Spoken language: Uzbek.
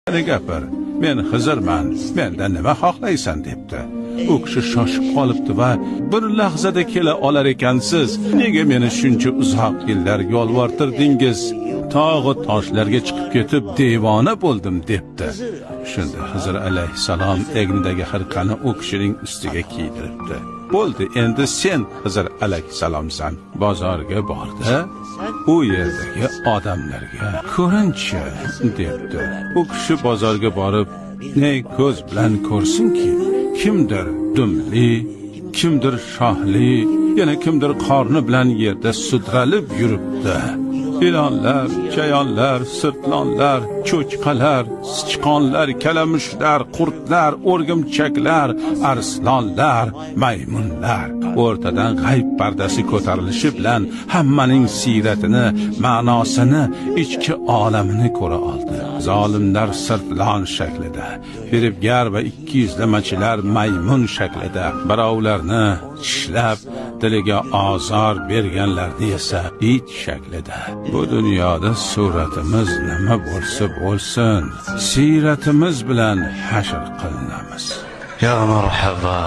Meni gapir, men Xizrman, mendan nima xohlaysan debdi. U kishi shoshib qolibdi va bir lahzada kela olar ekansiz. Nega meni shuncha uzoq yillar yolvortirdingiz? Tog'i toshlarga chiqib ketib devona bo'ldim debdi. Shunda Xizr alayhissalom egnidagi xirqani u kishining ustiga kiydiribdi. Bo'ldi, endi sen Xizr alayhissalomsan. Bozorga bordi, u yerdagi odamlarga ko'rinchi debdi. U kishi bozorga borib, ne ko'z bilan ko'rsinki, kimdir dumli, kimdir shohli, yana kimdir qorni bilan yerda sudralib yuribdi. İlanlar, chayonlar, sirtlonlar, cho'chqalar, sichqonlar, kalamushlar, qurtlar, o'rgimchaklar, arslonlar, maymunlar. O'rtadan g'ayb pardasi ko'tarilishi bilan hammaning siyratini, ma'nosini, ichki olamini ko'ra oldi. Zolimlar sirtlon shaklida, firibgar va ikkiyuzlamachilar maymun shaklida, birovlarni tishlab, diliga ozor berganlarni esa it shaklida. Bu dunyoda suratimiz nima bo'lsa bo'lsin, siyratimiz bilan hashr qilinamiz. Ya marhaba.